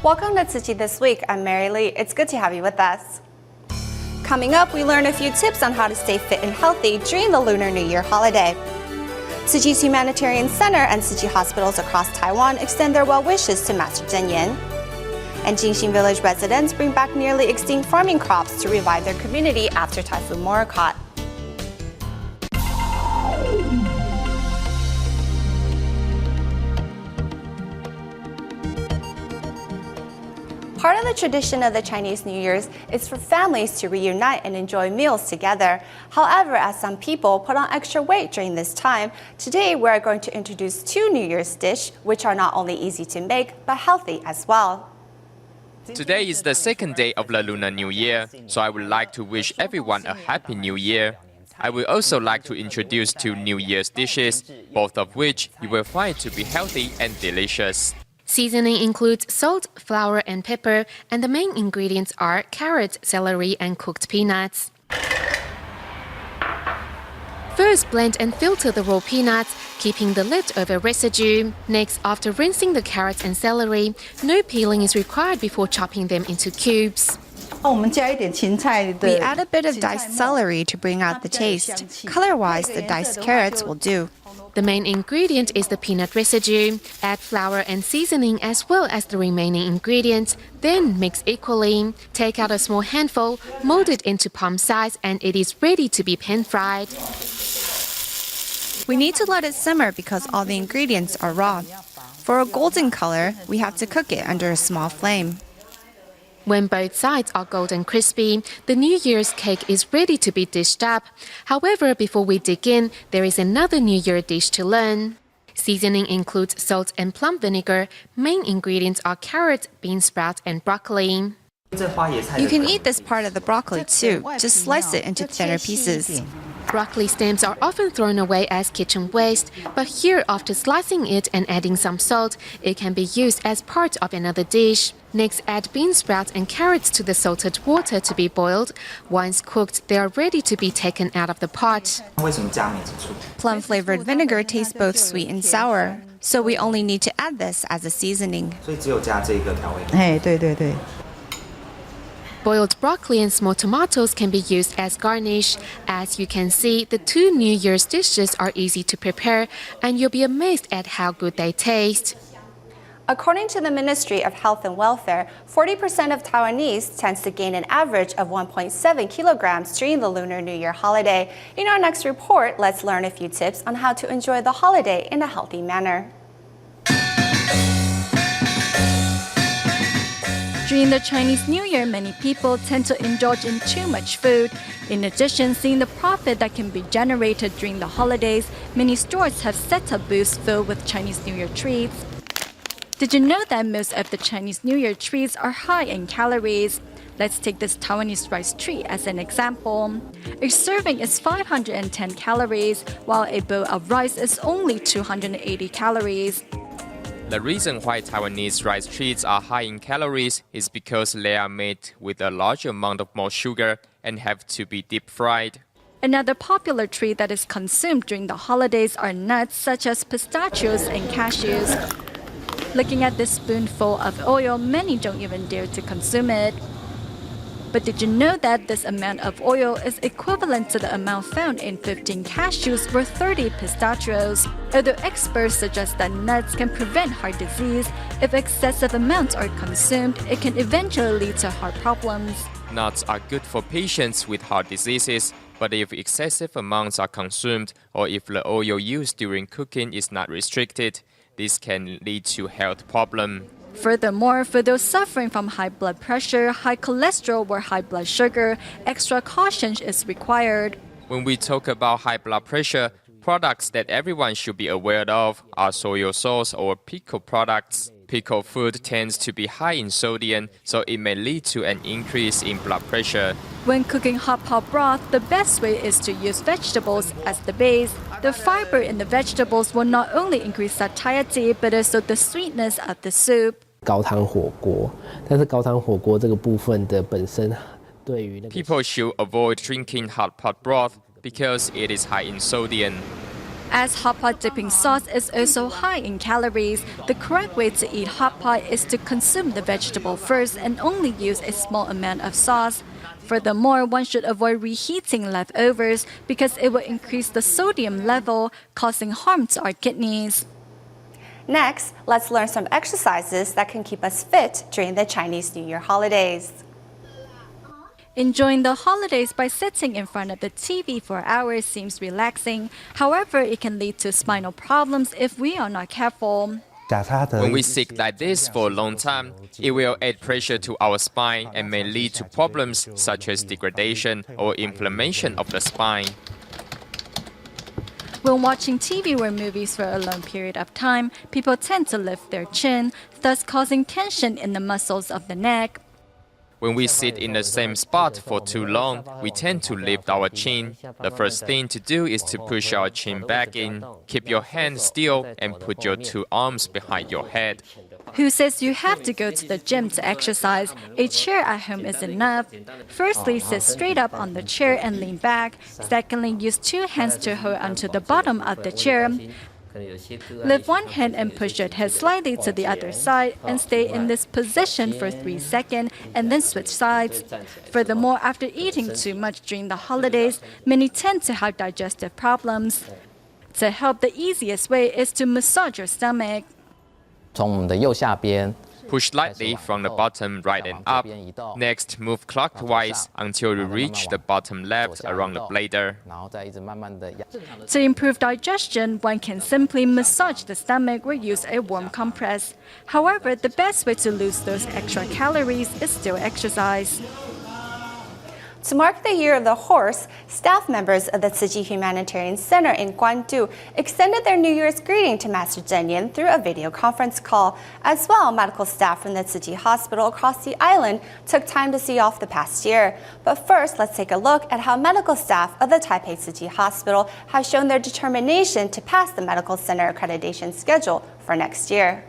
Welcome to Tzu Chi This Week. I'm Mary Lee. It's good to have you with us. Coming up, we learn a few tips on how to stay fit and healthy during the Lunar New Year holiday. Tzu Chi's Humanitarian Center and Tzu Chi hospitals across Taiwan extend their well wishes to Master Cheng Yen. And Jinxing village residents bring back nearly extinct farming crops to revive their community after Typhoon Morakot. Part of the tradition of the Chinese New Year's is for families to reunite and enjoy meals together. However, as some people put on extra weight during this time, today we are going to introduce two New Year's dishes which are not only easy to make but healthy as well. Today is the second day of the Lunar New Year, so I would like to wish everyone a Happy New Year. I would also like to introduce two New Year's dishes, both of which you will find to be healthy and delicious. Seasoning includes salt, flour, and pepper, and the main ingredients are carrots, celery, and cooked peanuts. First, blend and filter the raw peanuts, keeping the leftover residue. Next, after rinsing the carrots and celery, no peeling is required before chopping them into cubes. We add a bit of diced celery to bring out the taste. Color-wise, the diced carrots will do. The main ingredient is the peanut residue. Add flour and seasoning as well as the remaining ingredients, then mix equally. Take out a small handful, mold it into palm size, and it is ready to be pan-fried. We need to let it simmer because all the ingredients are raw. For a golden color, we have to cook it under a small flame. When both sides are golden crispy, the New Year's cake is ready to be dished up. However, before we dig in, there is another New Year dish to learn. Seasoning includes salt and plum vinegar. Main ingredients are carrots, bean sprouts, and broccoli. You can eat this part of the broccoli too. Just slice it into thinner pieces. Broccoli stems are often thrown away as kitchen waste, but here, after slicing it and adding some salt, it can be used as part of another dish. Next, add bean sprouts and carrots to the salted water to be boiled. Once cooked, they are ready to be taken out of the pot. Plum-flavored vinegar tastes both sweet and sour, so we only need to add this as a seasoning. Boiled broccoli and small tomatoes can be used as garnish. As you can see, the two New Year's dishes are easy to prepare, and you'll be amazed at how good they taste. According to the Ministry of Health and Welfare, 40% of Taiwanese tends to gain an average of 1.7 kilograms during the Lunar New Year holiday. In our next report, let's learn a few tips on how to enjoy the holiday in a healthy manner. During the Chinese New Year, many people tend to indulge in too much food. In addition, seeing the profit that can be generated during the holidays, many stores have set-up booths filled with Chinese New Year treats. Did you know that most of the Chinese New Year treats are high in calories? Let's take this Taiwanese rice treat as an example. A serving is 510 calories, while a bowl of rice is only 280 calories. The reason why Taiwanese rice treats are high in calories is because they are made with a large amount of more sugar and have to be deep fried. Another popular treat that is consumed during the holidays are nuts such as pistachios and cashews. Looking at this spoonful of oil, many don't even dare to consume it. But did you know that this amount of oil is equivalent to the amount found in 15 cashews or 30 pistachios? Although experts suggest that nuts can prevent heart disease, if excessive amounts are consumed, it can eventually lead to heart problems. Nuts are good for patients with heart diseases, but if excessive amounts are consumed or if the oil used during cooking is not restricted, this can lead to health problems. Furthermore, for those suffering from high blood pressure, high cholesterol, or high blood sugar, extra caution is required. When we talk about high blood pressure, products that everyone should be aware of are soy sauce or pickle products. Pickled food tends to be high in sodium, so it may lead to an increase in blood pressure. When cooking hot pot broth, the best way is to use vegetables as the base. The fiber in the vegetables will not only increase satiety, but also the sweetness of the soup. 高汤火锅，但是高汤火锅这个部分的本身对于那个 People should avoid drinking hot pot broth because it is high in sodium. As hot pot dipping sauce is also high in calories, the correct way to eat hot pot is to consume the vegetable first and only use a small amount of sauce. Furthermore, one should avoid reheating leftovers because it will increase the sodium level, causing harm to our kidneys. Next, let's learn some exercises that can keep us fit during the Chinese New Year holidays. Enjoying the holidays by sitting in front of the TV for hours seems relaxing. However, it can lead to spinal problems if we are not careful. When we sit like this for a long time, it will add pressure to our spine and may lead to problems such as degradation or inflammation of the spine. When watching TV or movies for a long period of time, people tend to lift their chin, thus causing tension in the muscles of the neck. When we sit in the same spot for too long, we tend to lift our chin. The first thing to do is to push our chin back in. Keep your hand still and put your two arms behind your head. Who says you have to go to the gym to exercise? A chair at home is enough. Firstly, sit straight up on the chair and lean back. Secondly, use two hands to hold onto the bottom of the chair. Lift one hand and push your head slightly to the other side and stay in this position for 3 seconds and then switch sides. Furthermore, after eating too much during the holidays, many tend to have digestive problems. To help, the easiest way is to massage your stomach. 从我们的右下边 Push lightly from the bottom right and up. Next, move clockwise until you reach the bottom left around the bladder. 然后再一直慢慢的压。 To improve digestion, one can simply massage the stomach or use a warm compress. However, the best way to lose those extra calories is still exercise. To mark the Year of the Horse, staff members of the Tzu Chi Humanitarian Center in Guangdu extended their New Year's greeting to Master Cheng Yen through a video conference call. As well, medical staff from the Tzu Chi Hospital across the island took time to see off the past year. But first, let's take a look at how medical staff of the Taipei Tzu Chi Hospital have shown their determination to pass the medical center accreditation schedule for next year.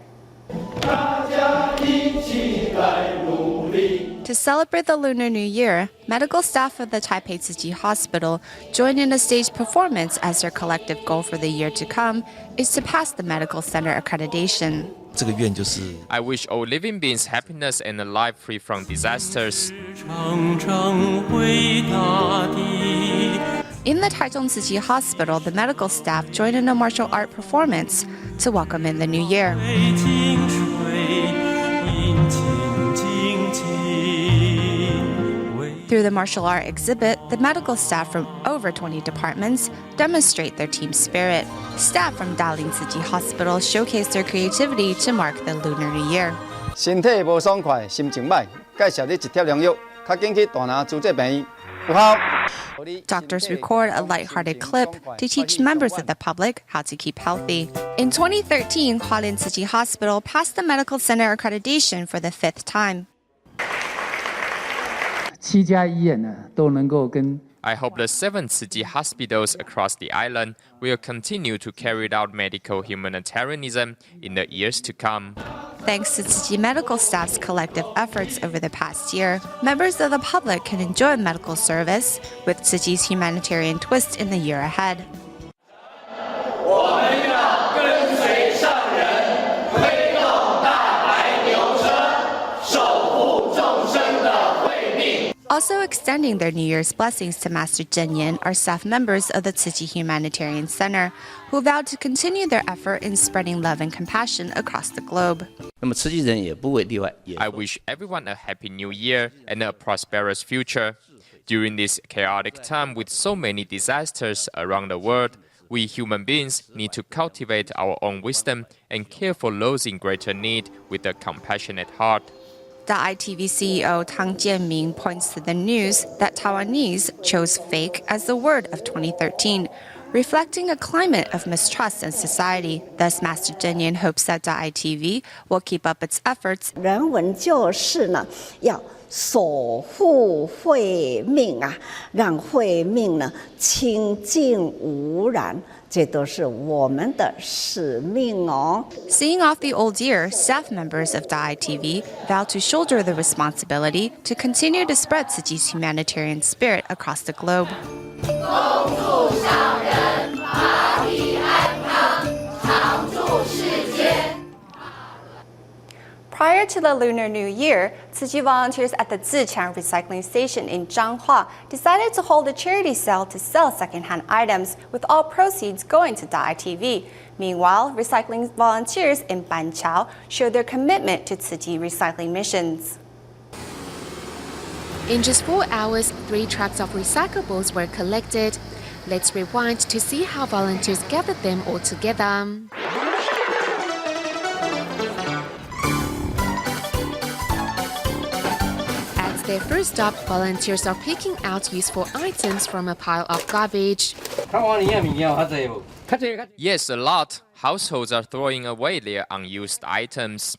To celebrate the Lunar New Year, medical staff of the Taipei Tzu Chi Hospital joined in a staged performance as their collective goal for the year to come is to pass the medical center accreditation. 这个愿就是 I wish all living beings happiness and a life free from disasters. In the Taichung Tzu Chi Hospital, the medical staff joined in a martial art performance to welcome in the new year. Through the martial art exhibit, the medical staff from over 20 departments demonstrate their team spirit. Staff from Daling Tzu Chi Hospital showcase their creativity to mark the Lunar New Year. 身体无爽快，心情歹，介绍你一贴良药，较紧去大拿治这病，有效。 Doctors record a lighthearted clip to teach members of the public how to keep healthy. In 2013, Hualien Tzu Chi Hospital passed the medical center accreditation for the 5th time. 7家医院呢都能够跟 I hope the 7 Tzu Chi hospitals across the island will continue to carry out medical humanitarianism in the years to come. Thanks to Tzu Chi medical staff's collective efforts over the past year, members of the public can enjoy medical service with Tzu Chi's humanitarian twist in the year ahead. Also extending their New Year's blessings to Master Cheng Yen are staff members of the Tzu Chi Humanitarian Center, who vowed to continue their effort in spreading love and compassion across the globe. 那么慈济人也不为例外，也 I wish everyone a happy new year and a prosperous future. During this chaotic time with so many disasters around the world, we human beings need to cultivate our own wisdom and care for those in greater need with a compassionate heart. The ITV CEO Tang Jianming points to the news that Taiwanese chose fake as the word of 2013, reflecting a climate of mistrust in society. Thus, Master Cheng Yen hopes that ITV will keep up its efforts. 人文就是呢，要守护慧命啊，让慧命呢清净无染。 这都是我们的使命哦。 Seeing off the old year, staff members of DAI-TV vow to shoulder the responsibility to continue to spread Tzu Chi's humanitarian spirit across the globe. 共筑上人，法体安 Prior to the Lunar New Year, Tzu Chi volunteers at the Tzu Chi recycling station in Zhanghua decided to hold a charity sale to sell secondhand items, with all proceeds going to the ITV. Meanwhile, recycling volunteers in Banqiao showed their commitment to Tzu Chi recycling missions. In just 4 hours, 3 trucks of recyclables were collected. Let's rewind to see how volunteers gathered them all together. At their first stop, volunteers are picking out useful items from a pile of garbage. Yes, a lot. Households are throwing away their unused items.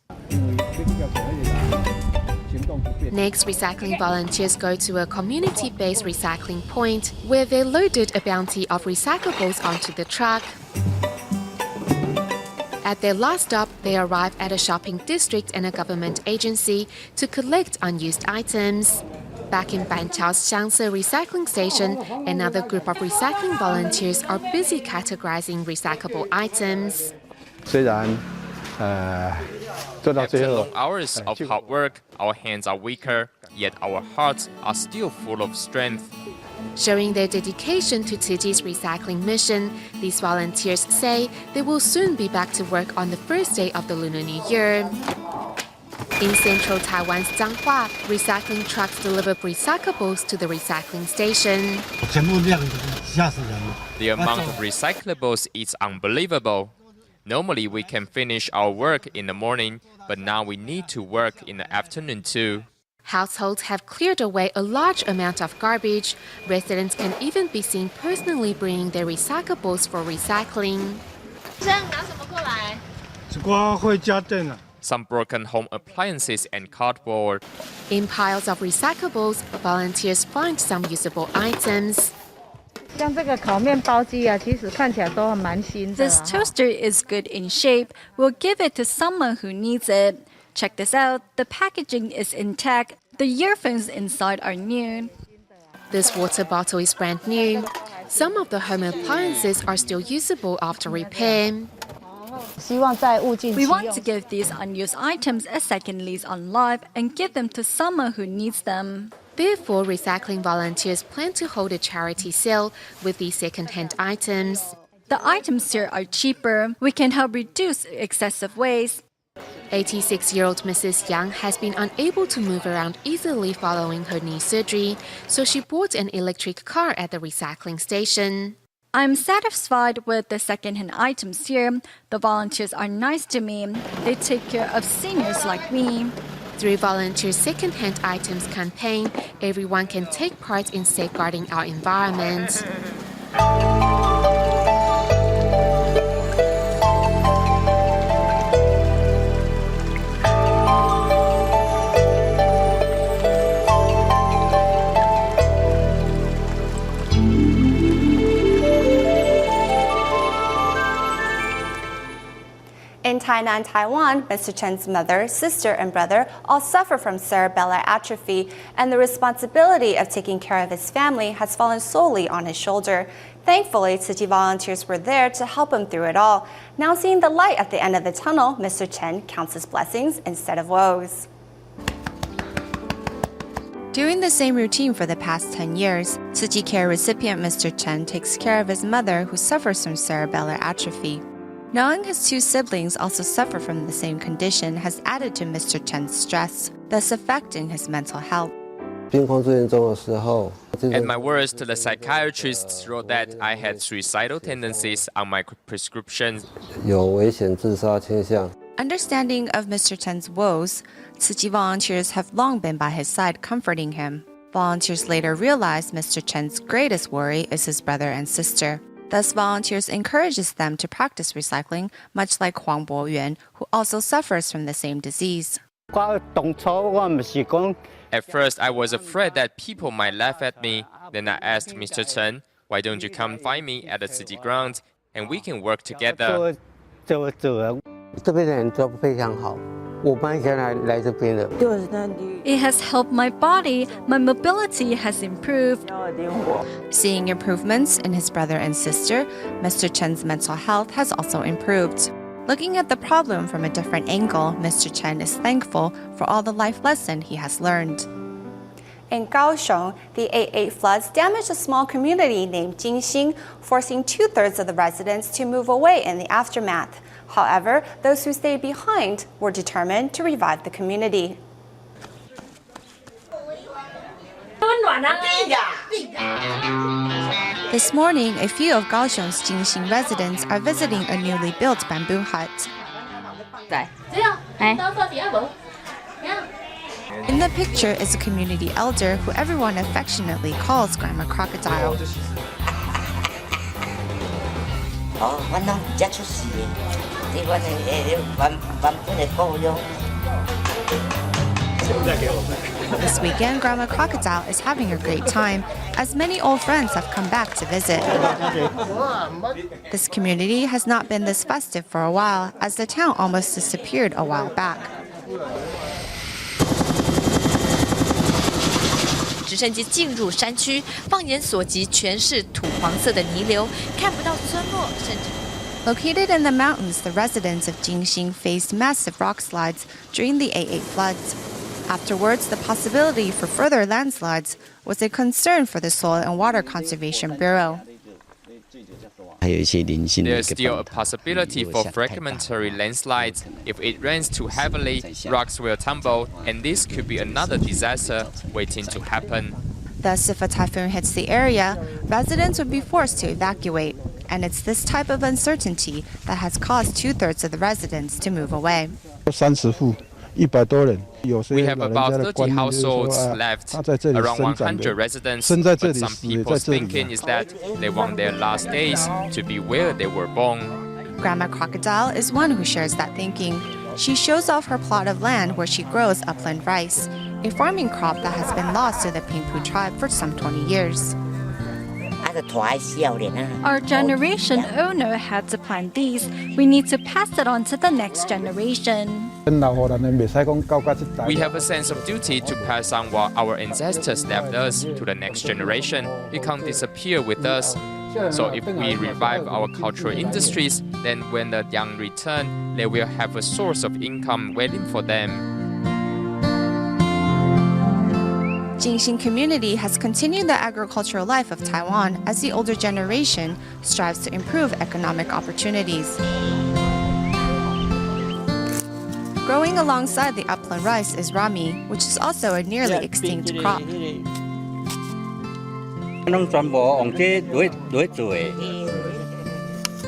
Next, recycling volunteers go to a community-based recycling point where they loaded a bounty of recyclables onto the truck. At their last stop, they arrive at a shopping district and a government agency to collect unused items. Back in Banqiao's Xiangse recycling station, another group of recycling volunteers are busy categorizing recyclable items. After long hours of hard work, our hands are weaker, yet our hearts are still full of strength. Showing their dedication to Tzu Chi's recycling mission, these volunteers say they will soon be back to work on the first day of the Lunar New Year. In central Taiwan's Zhanghua, recycling trucks deliver recyclables to the recycling station. The amount of recyclables is unbelievable. Normally we can finish our work in the morning, but now we need to work in the afternoon too. Households have cleared away a large amount of garbage. Residents can even be seen personally bringing their recyclables for recycling. Some broken home appliances and cardboard. In piles of recyclables, volunteers find some usable items. This toaster is good in shape. We'll give it to someone who needs it. Check this out. The packaging is intact. The earphones inside are new. This water bottle is brand new. Some of the home appliances are still usable after repair. We want to give these unused items a second lease on life and give them to someone who needs them. Therefore, recycling volunteers plan to hold a charity sale with these second-hand items. The items here are cheaper. We can help reduce excessive waste. 86-year-old Mrs. Yang has been unable to move around easily following her knee surgery, so she bought an electric car at the recycling station. I'm satisfied with the second-hand items here. The volunteers are nice to me. They take care of seniors like me. Through volunteers' second-hand items campaign, everyone can take part in safeguarding our environment. In Tainan, Taiwan, Mr. Chen's mother, sister, and brother all suffer from cerebellar atrophy, and the responsibility of taking care of his family has fallen solely on his shoulder. Thankfully, Tzu Chi volunteers were there to help him through it all. Now seeing the light at the end of the tunnel, Mr. Chen counts his blessings instead of woes. Doing the same routine for the past 10 years, Tzu Chi Care recipient Mr. Chen takes care of his mother who suffers from cerebellar atrophy. Knowing his 2 siblings also suffer from the same condition has added to Mr. Chen's stress, thus affecting his mental health. At my worst, the psychiatrists wrote that I had suicidal tendencies on my prescription. Understanding of Mr. Chen's woes, Tzu Chi volunteers have long been by his side comforting him. Volunteers later realized Mr. Chen's greatest worry is his brother and sister. Thus, volunteers encourages them to practice recycling, much like Huang Bo-yuan, who also suffers from the same disease. At first, I was afraid that people might laugh at me. Then I asked Mr. Chen, why don't you come find me at the Tzu Chi grounds, and we can work together. It has helped my body. My mobility has improved. Seeing improvements in his brother and sister, Mr. Chen's mental health has also improved. Looking at the problem from a different angle, Mr. Chen is thankful for all the life lesson he has learned. In Kaohsiung, the 8/8 floods damaged a small community named Jinxing, forcing 2/3 of the residents to move away in the aftermath. However, those who stayed behind were determined to revive the community. This morning, a few of Kaohsiung's Jinxing residents are visiting a newly built bamboo hut. In the picture is a community elder who everyone affectionately calls Grandma Crocodile. This weekend, Grandma Crocodile is having a great time, as many old friends have come back to visit. This community has not been this festive for a while, as the town almost disappeared a while back. 直升机进入山区，放眼所及全是土黄色的泥流，看不到村落，甚至。 Located in the mountains, the residents of Jinxing faced massive rock slides during the 8/8 floods. Afterwards, the possibility for further landslides was a concern for the Soil and Water Conservation Bureau. There's still a possibility for fragmentary landslides. If it rains too heavily, rocks will tumble, and this could be another disaster waiting to happen. Thus, if a typhoon hits the area, residents would be forced to evacuate. And it's this type of uncertainty that has caused 2/3 of the residents to move away. We have about 30 households left, around 100 residents, but some people's thinking is that they want their last days to be where they were born. Grandma Crocodile is one who shares that thinking. She shows off her plot of land where she grows upland rice, a farming crop that has been lost to the Pingpu tribe for some 20 years. Our generation owner had to plant these. We need to pass it on to the next generation. We have a sense of duty to pass on what our ancestors left us to the next generation. It can't disappear with us. So if we revive our cultural industries, then when the young return, they will have a source of income waiting for them. Jinxing community has continued the agricultural life of Taiwan as the older generation strives to improve economic opportunities. Growing alongside the upland rice is rami, which is also a nearly extinct crop.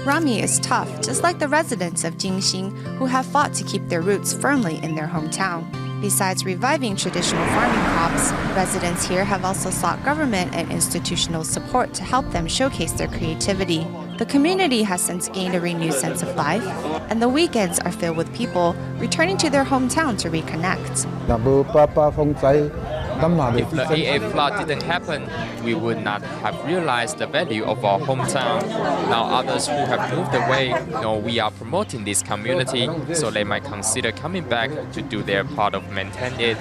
Rami is tough, just like the residents of Jinxing, who have fought to keep their roots firmly in their hometown. Besides reviving traditional farming crops, residents here have also sought government and institutional support to help them showcase their creativity. The community has since gained a renewed sense of life, and the weekends are filled with people returning to their hometown to reconnect. If the 8/8 flood didn't happen, we would not have realized the value of our hometown. Now others who have moved away know we are promoting this community, so they might consider coming back to do their part of maintaining it.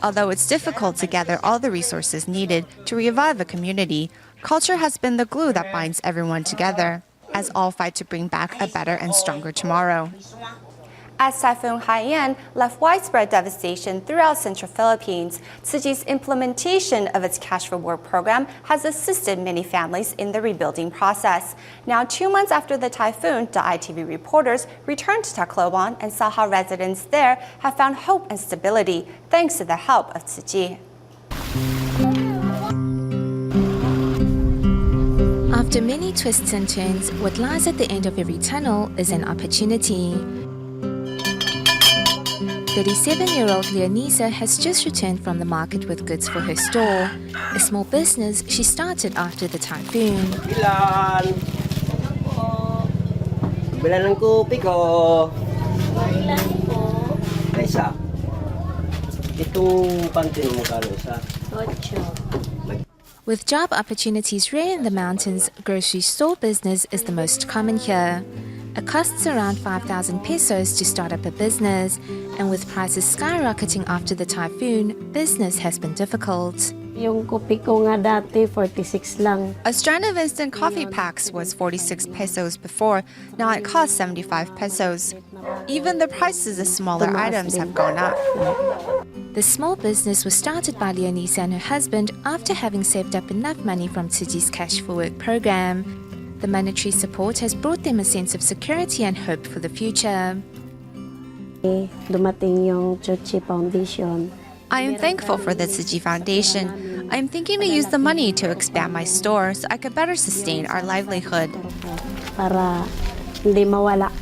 Although it's difficult to gather all the resources needed to revive a community, culture has been the glue that binds everyone together, as all fight to bring back a better and stronger tomorrow. As Typhoon Haiyan left widespread devastation throughout Central Philippines, Tzu Chi's implementation of its cash reward program has assisted many families in the rebuilding process. Now, 2 months after the typhoon, the ITV reporters returned to Tacloban and saw how residents there have found hope and stability thanks to the help of Tzu Chi. After many twists and turns, what lies at the end of every tunnel is an opportunity. 37-year-old Leonisa has just returned from the market with goods for her store, a small business she started after the typhoon. With job opportunities rare in the mountains, grocery store business is the most common here. It costs around 5,000 pesos to start up a business, and with prices skyrocketing after the typhoon, business has been difficult. Yung kopi ko nga dati, 46 lang. A strand of instant coffee packs was 46 pesos before. Now it costs 75 pesos. Even the prices of smaller items have gone up. The small business was started by Leonisa and her husband after having saved up enough money from Tzu Chi's Cash for Work program. The monetary support has brought them a sense of security and hope for the future. Dumating yung Tzu Chi Foundation. I am thankful for the Tzu Chi Foundation. I am thinking to use the money to expand my store so I could better sustain our livelihood. Para hindi mawala.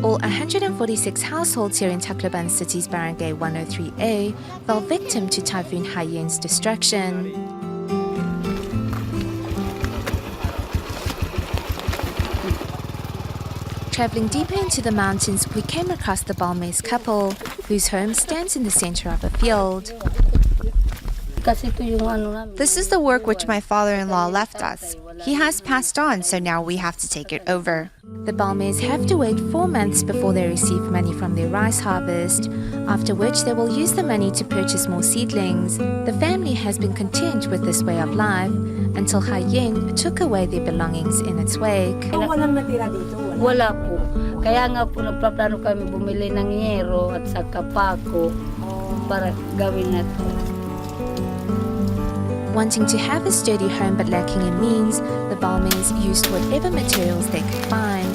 All 146 households here in Tacloban City's Barangay 103A fell victim to Typhoon Yen's destruction. Traveling deeper into the mountains, we came across the Balmes couple, whose home stands in the center of a field. This is the work which my father-in-law left us. He has passed on, so now we have to take it over. The Balmes have to wait 4 months before they receive money from their rice harvest, after which they will use the money to purchase more seedlings. The family has been content with this way of life until Yen took away their belongings in its wake. Wala po. Kaya nga po nagpaplano kami bumili ng yero at saka pako para gawin natin. Wanting to have a sturdy home but lacking in means, the Balmes used whatever materials they could find.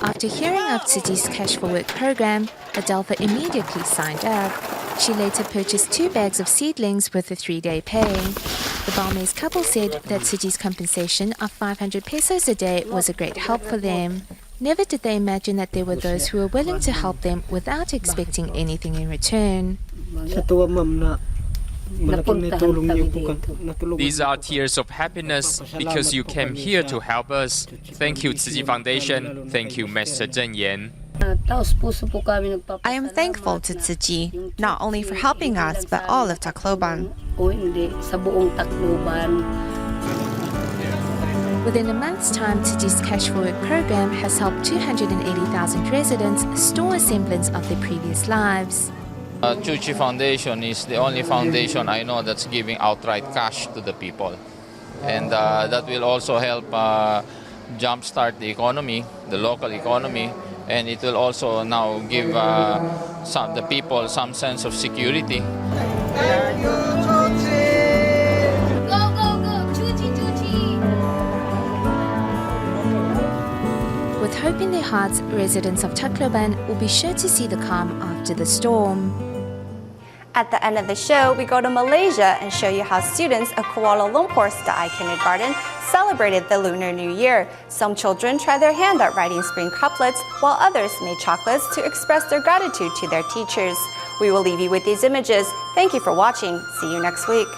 After hearing of Tzu Chi's Cash for Work program, Adelpha immediately signed up. She later purchased 2 bags of seedlings with a 3-day pay. The Balmes couple said that Tzu Chi's compensation of 500 pesos a day was a great help for them. Never did they imagine that there were those who were willing to help them without expecting anything in return. These are tears of happiness because you came here to help us. Thank you, Tzu Chi Foundation. Thank you, Master Cheng Yen. I am thankful to Tzu Chi, not only for helping us, but all of Tacloban. Within a month's time, Tzu Chi's Cash for Work program has helped 280,000 residents store a semblance of their previous lives. Tzu Chi Foundation is the only foundation I know that's giving outright cash to the people. And that will also help jumpstart the economy, the local economy, and it will also now give the people some sense of security. With hope in their hearts, residents of Tacloban will be sure to see the calm after the storm. At the end of the show, we go to Malaysia and show you how students of Kuala Lumpur's Da'ai Kindergarten celebrated the Lunar New Year. Some children tried their hand at writing spring couplets, while others made chocolates to express their gratitude to their teachers. We will leave you with these images. Thank you for watching. See you next week.